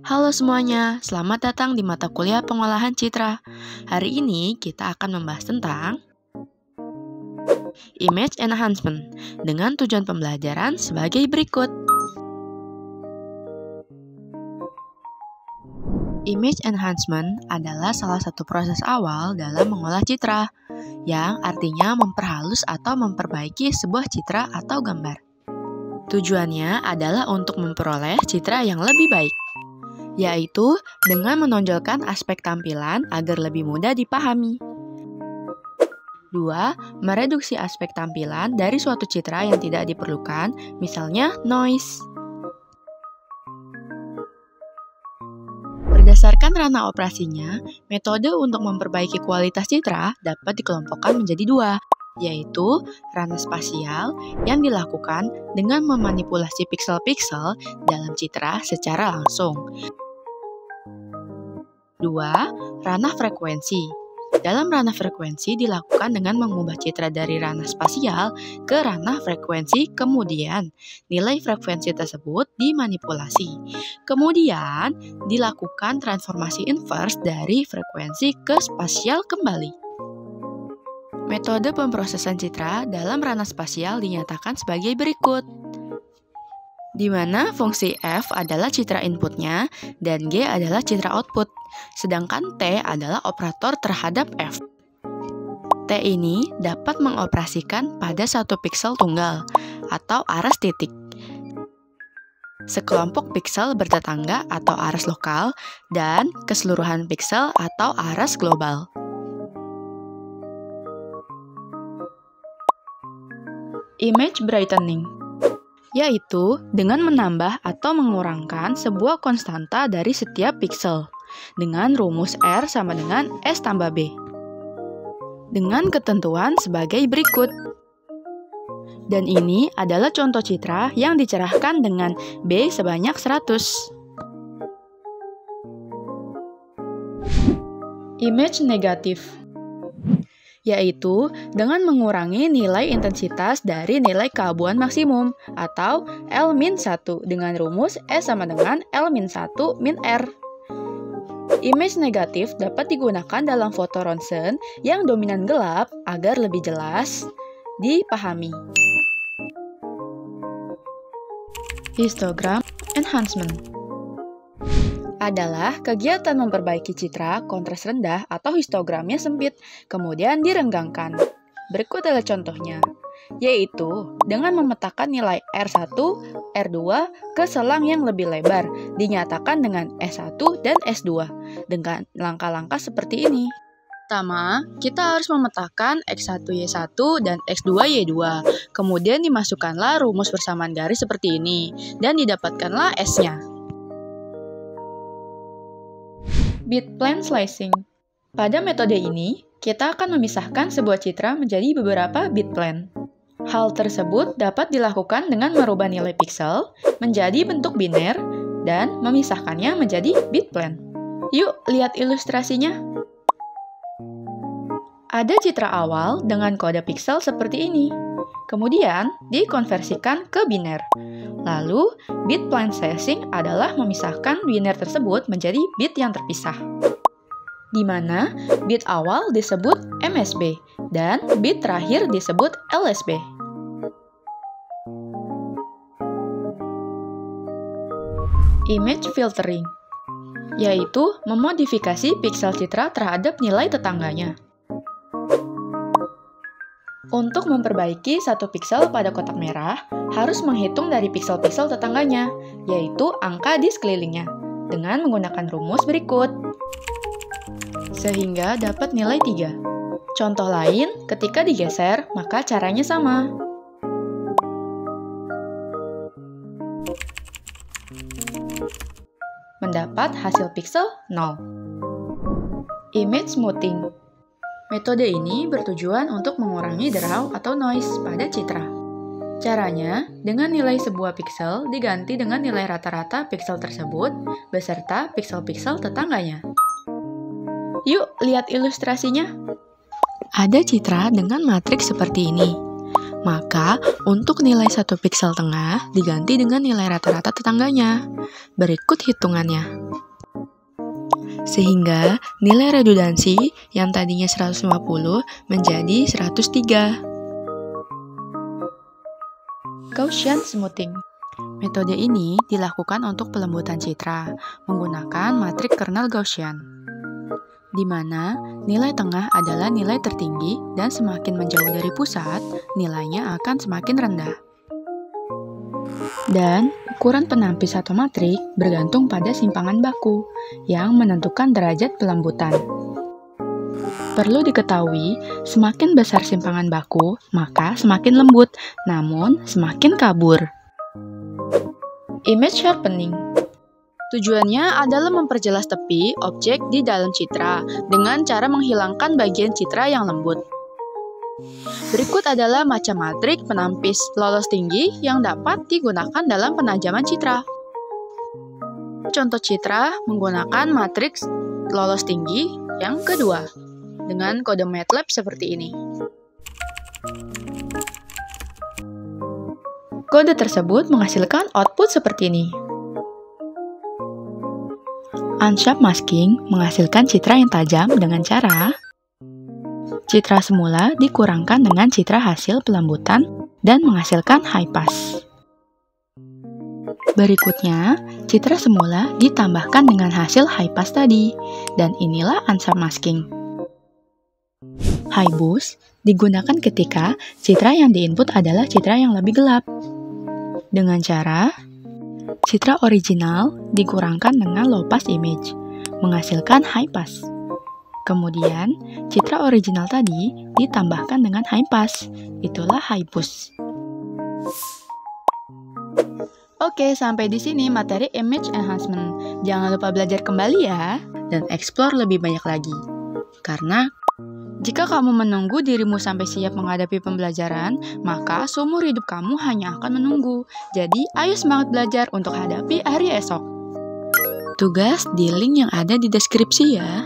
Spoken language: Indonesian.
Halo semuanya, selamat datang di mata kuliah pengolahan citra. Hari ini kita akan membahas tentang image enhancement dengan tujuan pembelajaran sebagai berikut. Image enhancement adalah salah satu proses awal dalam mengolah citra, yang artinya memperhalus atau memperbaiki sebuah citra atau gambar. Tujuannya adalah untuk memperoleh citra yang lebih baik, yaitu dengan menonjolkan aspek tampilan agar lebih mudah dipahami. 2. Mereduksi aspek tampilan dari suatu citra yang tidak diperlukan, misalnya noise. Berdasarkan ranah operasinya, metode untuk memperbaiki kualitas citra dapat dikelompokkan menjadi 2, yaitu ranah spasial yang dilakukan dengan memanipulasi piksel-piksel dalam citra secara langsung. 2. Ranah frekuensi. Dalam ranah frekuensi dilakukan dengan mengubah citra dari ranah spasial ke ranah frekuensi, kemudian nilai frekuensi tersebut dimanipulasi. Kemudian dilakukan transformasi inverse dari frekuensi ke spasial kembali. Metode pemrosesan citra dalam ranah spasial dinyatakan sebagai berikut, di mana fungsi F adalah citra inputnya dan G adalah citra output, sedangkan T adalah operator terhadap F. T ini dapat mengoperasikan pada satu piksel tunggal atau aras titik, sekelompok piksel bertetangga atau aras lokal, dan keseluruhan piksel atau aras global. Image brightening, yaitu dengan menambah atau mengurangkan sebuah konstanta dari setiap piksel dengan rumus R sama dengan S tambah B, dengan ketentuan sebagai berikut. Dan ini adalah contoh citra yang dicerahkan dengan B sebanyak 100. Image negatif, yaitu dengan mengurangi nilai intensitas dari nilai keabuan maksimum atau L-1 dengan rumus S sama dengan L-1 min R. Image negatif dapat digunakan dalam foto ronsen yang dominan gelap agar lebih jelas dipahami. Histogram enhancement adalah kegiatan memperbaiki citra kontras rendah atau histogramnya sempit, kemudian direnggangkan. Berikut adalah contohnya, yaitu dengan memetakan nilai R1, R2 ke selang yang lebih lebar, dinyatakan dengan S1 dan S2, dengan langkah-langkah seperti ini. Pertama, kita harus memetakan X1Y1 dan X2Y2, kemudian dimasukkanlah rumus persamaan garis seperti ini, dan didapatkanlah S-nya. Bitplane slicing. Pada metode ini, kita akan memisahkan sebuah citra menjadi beberapa bitplane. Hal tersebut dapat dilakukan dengan merubah nilai piksel menjadi bentuk biner dan memisahkannya menjadi bitplane. Yuk, lihat ilustrasinya. Ada citra awal dengan kode piksel seperti ini. Kemudian, dikonversikan ke biner. Lalu, bitplane slicing adalah memisahkan biner tersebut menjadi bit yang terpisah, di mana bit awal disebut MSB dan bit terakhir disebut LSB. Image filtering, yaitu memodifikasi piksel citra terhadap nilai tetangganya. Untuk memperbaiki satu piksel pada kotak merah, harus menghitung dari piksel-piksel tetangganya, yaitu angka di sekelilingnya, dengan menggunakan rumus berikut, sehingga dapat nilai 3. Contoh lain, ketika digeser, maka caranya sama. Mendapat hasil piksel 0. Image smoothing. Metode ini bertujuan untuk mengurangi draw atau noise pada citra. Caranya, dengan nilai sebuah piksel diganti dengan nilai rata-rata piksel tersebut beserta piksel-piksel tetangganya. Yuk, lihat ilustrasinya. Ada citra dengan matriks seperti ini. Maka, untuk nilai satu piksel tengah diganti dengan nilai rata-rata tetangganya. Berikut hitungannya. Sehingga nilai redundansi yang tadinya 150 menjadi 103. Gaussian smoothing. Metode ini dilakukan untuk pelembutan citra menggunakan matrik kernel Gaussian, di mana nilai tengah adalah nilai tertinggi dan semakin menjauh dari pusat, nilainya akan semakin rendah. Dan ukuran penampis satu matrik bergantung pada simpangan baku yang menentukan derajat pelembutan. Perlu diketahui, semakin besar simpangan baku, maka semakin lembut, namun semakin kabur. Image sharpening. Tujuannya adalah memperjelas tepi objek di dalam citra dengan cara menghilangkan bagian citra yang lembut. Berikut adalah macam matrik penampis lolos tinggi yang dapat digunakan dalam penajaman citra. Contoh citra menggunakan matriks lolos tinggi yang kedua dengan kode MATLAB seperti ini. Kode tersebut menghasilkan output seperti ini. Unsharp masking menghasilkan citra yang tajam dengan cara citra semula dikurangkan dengan citra hasil pelembutan dan menghasilkan high pass. Berikutnya, citra semula ditambahkan dengan hasil high pass tadi, dan inilah unsharp masking. High boost digunakan ketika citra yang diinput adalah citra yang lebih gelap. Dengan cara citra original dikurangkan dengan low pass image, menghasilkan high pass. Kemudian, citra original tadi ditambahkan dengan high pass, itulah high boost. Oke, sampai di sini materi image enhancement. Jangan lupa belajar kembali ya, dan explore lebih banyak lagi. Karena jika kamu menunggu dirimu sampai siap menghadapi pembelajaran, maka seumur hidup kamu hanya akan menunggu. Jadi, ayo semangat belajar untuk hadapi hari esok. Tugas di link yang ada di deskripsi ya.